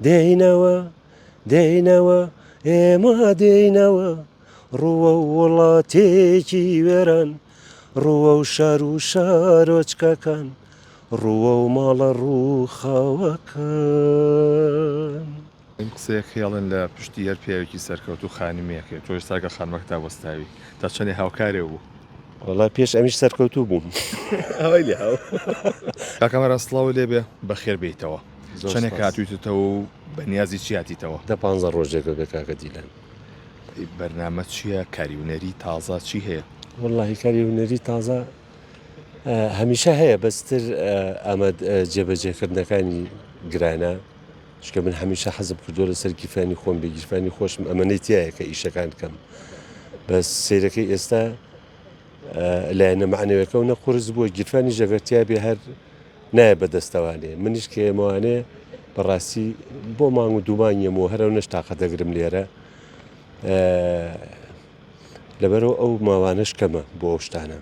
دێینەوە دێینەوە ئێمە دێینەوە ڕووە و وڵاتێکی وێران ڕووە و شار و شارۆچکەکان ڕووە و ماڵە ڕووخاوەکان. ئەم قسەیە خێڵن لە پشتی هەر پیاوێکی سەرکەوت و خانمێکێ تۆش ساگە خانمەکەتا وەستاوی تا چەندێ هاوکارێ بوو وەڵا پێش ئەمیش سەرکەوتوو بووم ئەوەی لێ هاو کاکەمە ڕاستڵاوە لێبێ بەخێر بیتەوە چەندێک هاتوویتەوە و بەنیازی چیاتیتەوە 15 ڕۆژێکە بە کاکە دیلان. بەرنامە چییە کاریونەری تازە چی هەیە؟ وەڵاهی کاری هونەری تازە هەمیشە هەیە بەستر ئەمە جێبەجێکردنەکانی گرانە چکە من هەمیشە حەزم کردووە لەسەر گیرفانی خۆم بێ گیرفانی خۆشم ئەمەنەی تایە کە ئیشەکان بکەم بەس سیرەکەی ئێستا لایەنە معنەوەکە و نەقورس بووە گیرفانی ژەگەرتیا بێ هەر نایە بەدەستەوانێ منیش کە ئێمەوانێ بەڕاستی بۆ مانگ و دوومانیەمەوە هەرە و نەشتاقە دەگرم لێرە لەبەرەوە ئەو ماوانش کەمە بۆ ئەو شتانە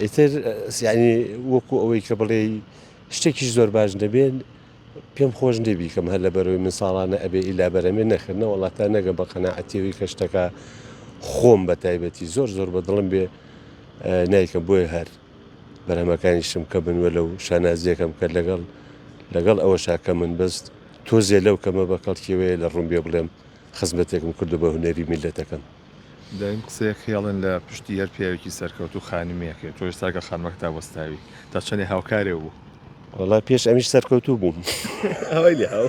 ئیتر یعنی وەکو ئەوەی کە بڵێ شتێکیش زۆر باش دەبێن پێم خۆش نەبی کەم هەر لەبەرەوەی من ساڵانە ئەبێ ئیلا بەرەمێ نەخردنە وڵاتە نەگە بە قەناعەتیەوەی کە شتەکە خۆم بە تایبەتی زۆر بە دڵم بێ نایکەم بۆیە هەر بەرەمەکانیشم کە بنوە لەو شانازیەکەم کە لەگەڵ ئەوە شاکە من بەست تۆزێ لەو کەمە بە کەڵکیوەیە لە ڕوون بێ بڵێم خزمەتێکم کردو بە هونەری میلەتەکەم. دایم قسەیە خێڵن لە پشتی هەر پیاوێکی سەرکەوت و خانمێکێ تۆش ساگە خانمەکەتا وەستاوی تا چەندێ هاوکارێ بوو وەڵا پێش ئەمیش سەرکەوتوو بووم ئەوەی لێ هاو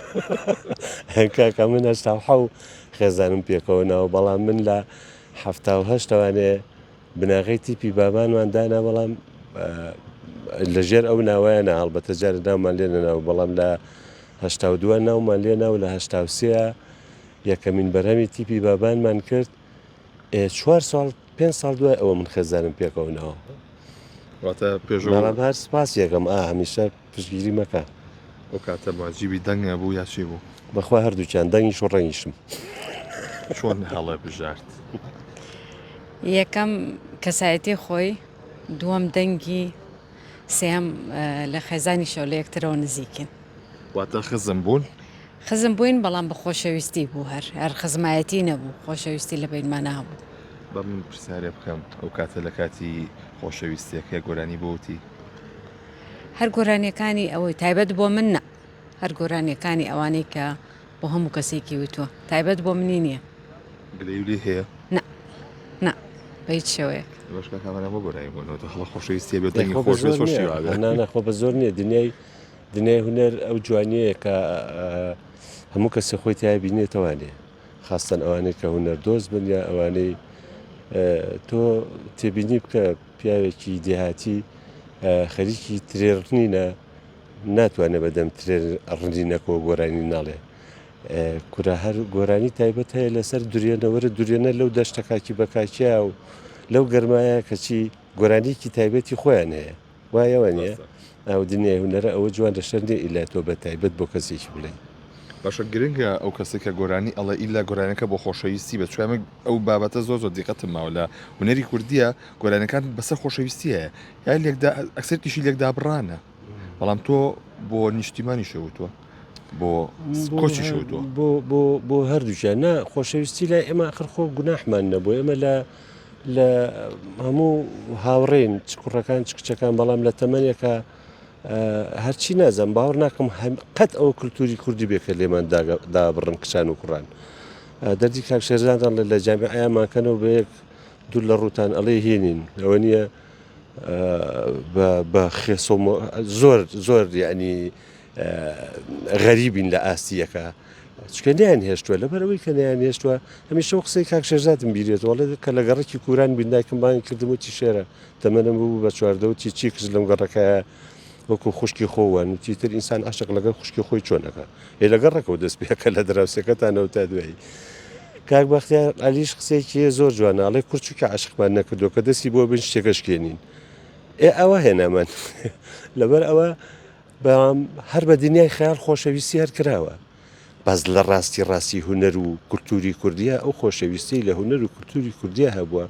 کاکە من هەشتا و خێزانم پێکەوە ناوە بەڵام من لە 1970وانێ بناغی تیپی بابانمان دانا بەڵام لەژێر ئەو ناوایانە هەڵبەتە جارە ناومان لێ نەناو بەڵام لە 1970 ناومان لێ ناو لە 1970 یەکەمین بەرهەمی تیپی بابانمان کرد 4 ساڵ 5 ساڵ دوای ئەوە من خێزانم پێکەونەوە واتە پێش بەڵام هەر سپاس یەکەم هەمیشە پشتگیری مەکە ئەو کاتە ماجیبی دەنگە بوو یاچی بوو بەخوا هەردووچیان دەنگیش و ڕەنگیشم چۆن هەڵە بژارد یەکەم کەسایەتی خۆی دووەم دەنگی سێم لە خێزانیشەوە لە یەکترەوە نزیکن واتە خزم بوون خزم بووین بەڵام بە خۆشەویستی بوو هەر خزمایەتی نەبوو خۆشەویستی لە بینمان هەبوو بە من پرسیارێ بکەم ئەو کاتە لە کاتی خۆشەویستیەکە گۆرانی بۆتی هەر گۆرانیەکانی ئەوەی تایبەت بۆ من نە هەر گۆرانیەکانی ئەوانەی کە بۆ هەموو کەسێکی وتووە تایبەت بۆ منی نییە گلەیولی هەیە نا بە هیچ شێوەیە باشکە کامەرە بۆ گۆرانی بوونەوە هەڵە خۆشەویستی بێت دەنگی خۆش بێت خۆشی ناخۆ بە زۆر نییە دنیای هونەر ئەو جوانیەیە کە هەموو کەسە خۆی تای بینێتەوانێ خاستن ئەوانەی کە هونەر دۆست بن یا ئەوانەی تۆ تێبینی بکە پیاوێکی دێهاتی خەریکی ترێڕنینە ناتوانێت بەدەم ترێر ڕندینەکەەوە گۆرانی ناڵێ کورە هەر گۆرانی تایبەت هەیە لەسەر دوورێنەوەرە دوورێنە لەو دەشتەکاکی بەکاکییا و لەو گەرمایە کەچی گۆرانیکی تایبەتی خۆیان هەیە وایەوە نیە ئەو دنیای هونەرە ئەوە جوان دەشەرنێ ئیلا تۆ بە تایبەت بۆ کەسێکی بڵێ باشە گرنگە ئەو کەسێکە گۆرانی ئەڵە ئیلا گۆرانەکە بۆ خۆشەویستی بە چێمە ئەو بابەتە زۆر دیقەتم ماوە لە هونەری کوردیە گۆرانەکان بەسەر خۆشەویستیە یا ئەکسەر تیشی لێکدا بڕانە بەڵام تۆ بۆ نیشتیمانی شەوتووە بۆ کۆچی شەوتووە بۆ هەردووچیان نا خۆشەویستی لای ئێمە خەرخۆ گوناحمان نەبوو ئێمە لە هەموو هاوڕێن چکوڕەکان چکچەکان بەڵام لە تەمەنێکە هەرچی نازم باوەڕ ناکەم قەت ئەو کولتوری کوردی بێکە لێمان دابڕن کچان و کوڕان دەردی کاک شێرزادان لە جامعەیەمانکەنەوە بە یەک دوور لە ڕووتان ئەڵێ هێنین ئەوە نییە بە خێسۆ زۆر یعنی غەریبین لە ئاستیەکە چکە نیان هێشتووە لەبەرەوەی کە نیان هێشتووە هەمیشە قسەی کاک شێرزادم بیرێتەوە کە لە گەڕێکی کووران بیندایکم بان کردموتی شێرە تەمەنم بوو بە چواردەوتی چی کرد لەم گەڕەکەیە وەکو خوشکی خۆوان وتیتر ئینسان عاشق لەگەڵ خوشکی خۆی چۆنەکە هێ لەگەڵ ڕێکەوە دەست پێکە لە دراوسەکەتانەوە تا دوایی کاک بەختیار عەلیش قسێکی زۆر جواناڵێ کورچووکە عاشقمان نەکردو کە دەستی بۆ بن شتێکەشکێنین ئەوە هێنامان لەبەر ئەوە بەڵام هەر بە دنیای خەیاڵ خۆشەویستی هەر کراوە بەس لە ڕاستی هونەر و کولتوری کوردیە ئەو خۆشەویستی لە هونەر و کولتوری کوردیا هەبووە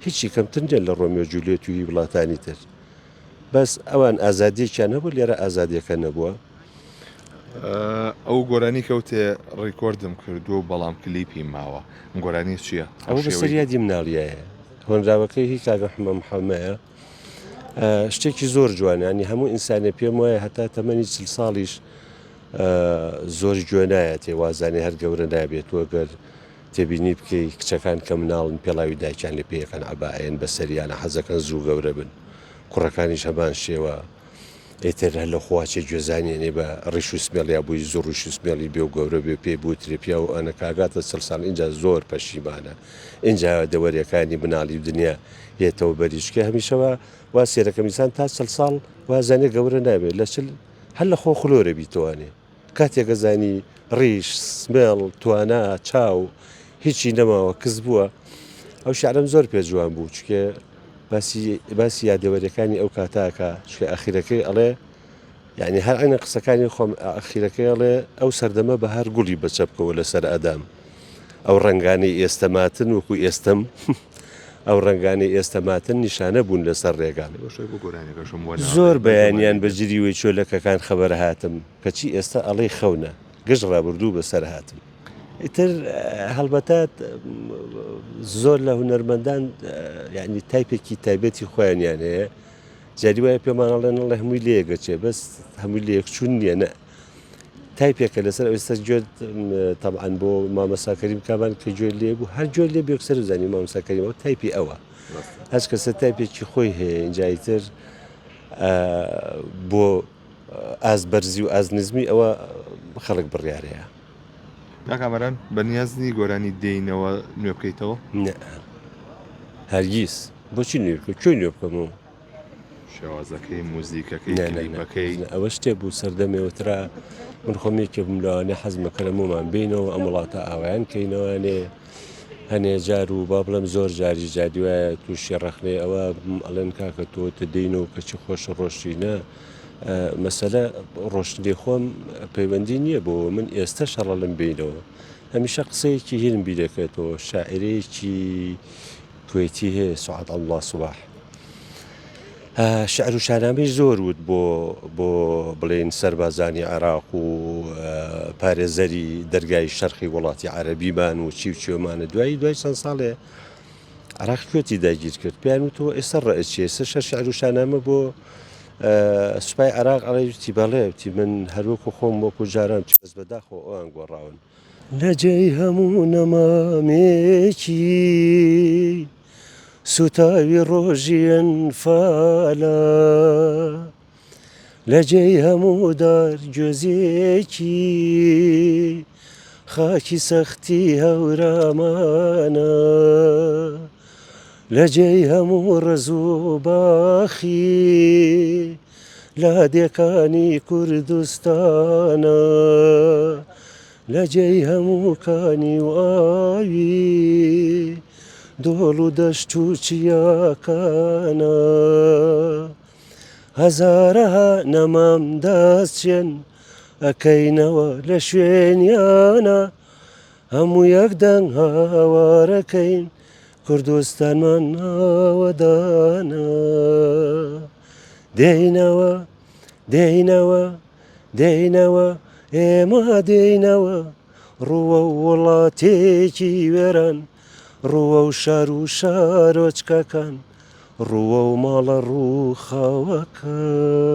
هیچی کەمتر نیە لە ڕۆمیۆ جولیێت و وڵاتانی تر بەس ئەوان ئازادیێکیان هەبوو لێرە ئازادیەکە نەبووە ئەو گۆرانی کەوتێ ڕیکۆردم کردو و بەڵام کلیپی ماوە گۆرانی چییە؟ ئەوە بەسەریادی مناڵیایە هۆنراوەکەی هی کاگە محەممەیە شتێکی زۆر جوانانی هەموو ئینسانە پێم وایە هەتا تەمەنی چل ساڵیش زۆر گوێنایە تێوازانێ هەر گەورە نابێت وەگەر تێبینی بکەی کچەکان کە مناڵن پێڵاوی دایکیان لێ پێیەکەن عباەن بەسەریانە حەزەکەن زوو گەورە بن کوڕەکانیش هەمان شێوە ئێتر هە لە خواچێ گوێزانێنێ بە ڕیش و سمێڵیا بووی زۆر ڕیش و سمێڵی بێ و گەورە بێ پێ بوو ترپیا و ئەنە کاگاتە سەر ساڵ اینجا زۆر پەشیمانە اینجا دەوەریەکانی مناڵی دنیا هێتەوە بەریشکە هەمیشەوە وا سێرەکەمیسان تا چل ساڵ وازانێ گەورە نابێت لە چل هەر لە خۆ خلۆرە بیتوانێ کاتێکە زانی ڕیش سمێڵ توانە چاو هیچی نەماوە کەس بووە ئەو شعرم زۆر پێ جوان بوو چکە باسی یادەوەریەکانی ئەو کاتاکە چکە ئەخیرەکەی ئەڵێ یعنی هەر ئەنە قسەکانی خۆم ئەخیرەکەی ئەڵێ ئەو سەردەمە بە هەر گوڵی بەچە بکەوە لەسەر ئەدام ئەو ڕنگانی ئێستەماتن وەکو ئێستم ئەو ڕنگانی ئێستەماتن نیشانە بوون لەسەر ڕێگان زۆر بەیانیان بەجری وی چۆلەکەکان خەبەر هاتم کەچی ئێستا ئەڵێ خەونە گەشت ڕابردوو بەسەر هاتم ئیتر هەڵبەتات زۆر لە هونەرمەندان یعنی تایپێکی تایبەتی خۆیانیان هەیە جاری وایە پێمانەڵێن ئەڵێ هەمووی لێگەچێ بەس هەمووی لێکچوون نییە نە تایپێکە لەسەر ئێستا گوێت تەبعاً بۆ مامەساکەریم کابان کە گوێ لێ بوو هەر گوێ لێ بێکسەر زانی مامەساکەریم ئەو تایپی ئەوە هەچ کەسە تایپێکی خۆی هەیە اینجایتر بۆ ئازبەرزی و ئازنزمی ئەوە خەڵک بڕیارەیە ناکامەران بەنیازنی گۆرانی دێینەوە نوێ بکەیتەوە هەرگیز بۆچی نوێ بکە کوێ نوێ بکەمەوە شێوازەکەی موزیکەکەی ئەوە شتێ بوو سەردەمێوەترا من خۆمێکی بملاوانێ حەزمەکەرەمەمان بینەوە ئەم وڵاتە ئاوایان کەینەوەانێ هەنێ جار و با بڵم زۆر جاری جادی وایە تووشی ڕەخنێ ئەوە ئەڵێن کاکە تۆتە دێینەوە کەچی خۆش ڕۆشتینە مەسەلە ڕۆشتنی خۆم پەیوەندی نییە بۆ من ئێستا شەڕەڵم بینەوە هەمیشە قسەیەکی هین بیرەکەێتەوە شاعرەیەکی کوێتی هەیە سوعاد الله سوباح شعر و شانامەی زۆر وت بۆ بڵێن سەربازانی عێراق و پارێزەری دەرگای شەرقی وڵاتی عەرەبیمان و چی و چێمانە دوای چەند ساڵێ عێراق کوێتی داگیر کرد پێیان وتەوە ئێستا ڕائچێ ئێستا شعر و شانامە بۆ سوپای عێراق ئەڵێتی بەڵێ وتی من هەروەکو خۆم وەکو جاران بەس بەداخۆ ئەوان گۆڕاون لەجێی هەموو نەمامێکی سوتاوی ڕۆژیان فالە لەجێی هەموو دار گوێزێکی خاکی سەختی هەورامانە لەجێی هەموو ڕز و باخی لادێکانی کوردستانە لەجێی هەموو کانی و ئاوی دۆڵ و دەشت و چیاکانە هەزارەها نەمام دەستچێن ئەکەینەوە لە شوێنیانە هەموو یەکدەنگ هاوارەکەین کوردستانمان ناوەدانە دێینەوە دێینەوە دێینەوە ئێمە دێینەوە ڕووە وڵاتێکی وێران ڕووە و شار و شارۆچکەکان ڕووە و ماڵە ڕوو خاوەکان